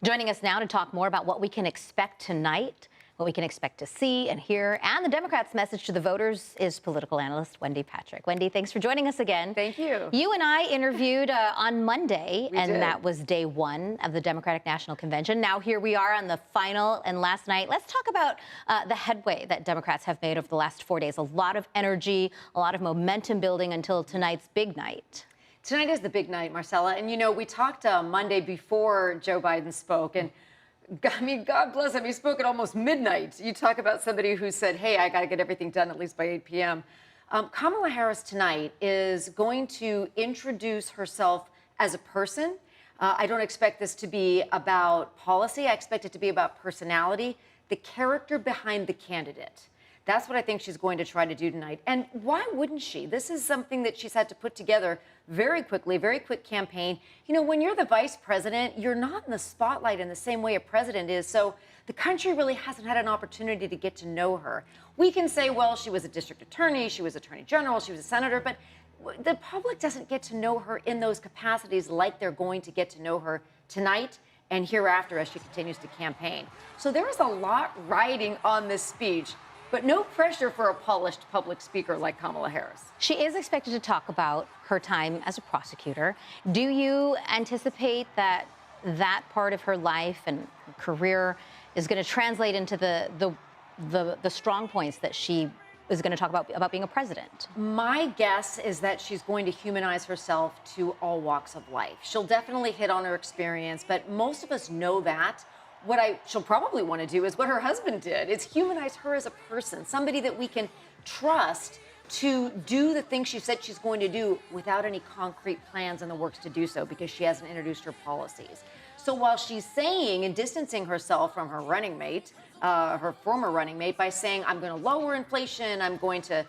Joining us now to talk more about what we can expect tonight, what we can expect to see and hear, and the Democrats' message to the voters is political analyst Wendy Patrick. Wendy, thanks for joining us again. Thank you. You and I interviewed on Monday, We did. that was day one of the Democratic National Convention. Now here we are on the final and last night. Let's talk about the headway that Democrats have made over the last 4 days. A lot of energy, a lot of momentum building until tonight's big night. Tonight is the big night, Marcella. And, you know, we talked Monday before Joe Biden spoke. And, I mean, God bless him. He spoke at almost midnight. You talk about somebody who said, hey, I got to get everything done at least by 8 p.m. Kamala Harris tonight is going to introduce herself as a person. I don't expect this to be about policy. I expect it to be about personality, the character behind the candidate. That's what I think she's going to try to do tonight. And why wouldn't she? This is something that she's had to put together very quickly, very quick campaign. You know, when you're the vice president, you're not in the spotlight in the same way a president is. So the country really hasn't had an opportunity to get to know her. We can say, well, she was a district attorney, she was attorney general, she was a senator, but the public doesn't get to know her in those capacities like they're going to get to know her tonight and hereafter as she continues to campaign. So there is a lot riding on this speech, but no pressure for a polished public speaker like Kamala Harris. She is expected to talk about her time as a prosecutor. Do you anticipate that that part of her life and career is going to translate into the strong points that she is going to talk about being a president? My guess is that she's going to humanize herself to all walks of life. She'll definitely hit on her experience, but most of us know that. What she'll probably want to do is what her husband did. It's humanize her as a person, somebody that we can trust to do the things she said she's going to do without any concrete plans in the works to do so because she hasn't introduced her policies. So while she's saying and distancing herself from her running mate, her former running mate, by saying, I'm going to lower inflation, I'm going to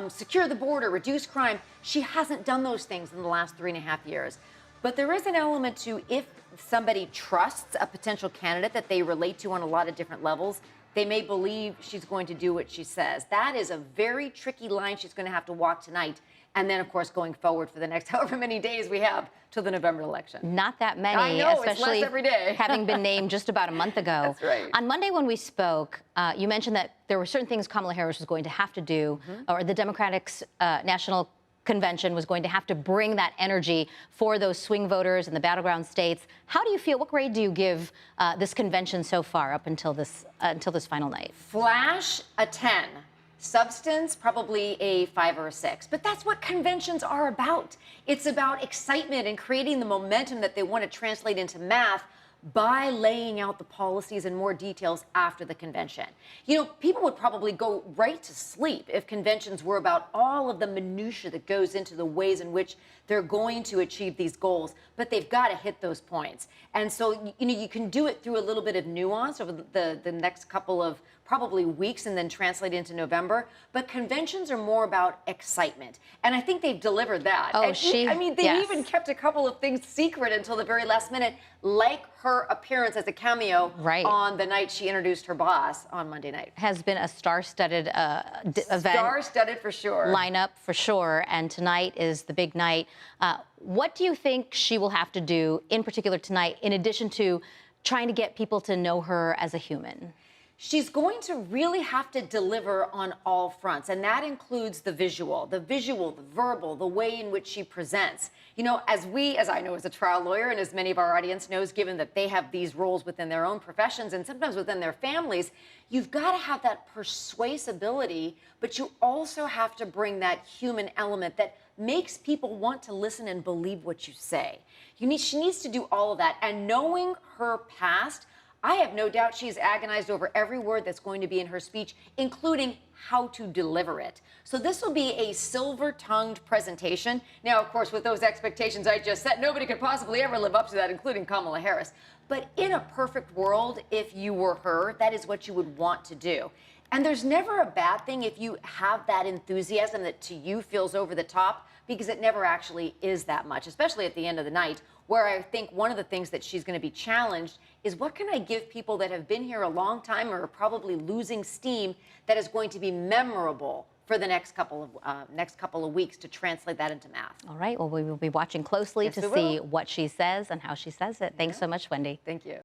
secure the border, reduce crime, she hasn't done those things in the last 3.5 years. But there is an element to if somebody trusts a potential candidate that they relate to on a lot of different levels, they may believe she's going to do what she says. That is a very tricky line she's going to have to walk tonight. And then, of course, going forward for the next however many days we have till the November election. Not that many, I know, especially it's less every day. having been named just about a month ago. That's right. On Monday when we spoke, you mentioned that there were certain things Kamala Harris was going to have to do, or the Democratic National Convention was going to have to bring that energy for those swing voters in the battleground states. How do you feel? What grade do you give this convention so far up until this final night? Flash, a 10. Substance, probably a 5 or a 6. But that's what conventions are about. It's about excitement and creating the momentum that they want to translate into math by laying out the policies in more details after the convention. You know, people would probably go right to sleep if conventions were about all of the minutia that goes into the ways in which they're going to achieve these goals, but they've got to hit those points. And so, you know, you can do it through a little bit of nuance over the next couple of probably weeks and then translate into November. But conventions are more about excitement. And I think they've delivered that. Oh, I mean, they yes. even kept a couple of things secret until the very last minute, like her appearance as a cameo on the night she introduced her boss on Monday night. Has been a star-studded event. Star-studded for sure. Lineup for sure, and tonight is the big night. What do you think she will have to do, in particular tonight, in addition to trying to get people to know her as a human? She's going to really have to deliver on all fronts, and that includes the visual, the verbal, the way in which she presents. You know, as I know as a trial lawyer, and as many of our audience knows, given that they have these roles within their own professions and sometimes within their families, you've got to have that persuasibility, but you also have to bring that human element that makes people want to listen and believe what you say. She needs to do all of that, and knowing her past, I have no doubt she's agonized over every word that's going to be in her speech, including how to deliver it. So this will be a silver-tongued presentation. Now, of course, with those expectations I just set, nobody could possibly ever live up to that, including Kamala Harris. But in a perfect world, if you were her, that is what you would want to do. And there's never a bad thing if you have that enthusiasm that to you feels over the top, because it never actually is that much, especially at the end of the night, where I think one of the things that she's going to be challenged is what can I give people that have been here a long time or are probably losing steam that is going to be memorable for the next couple of weeks to translate that into math. All right. Well, we will be watching closely to see what she says and how she says it. Thanks so much, Wendy. Thank you.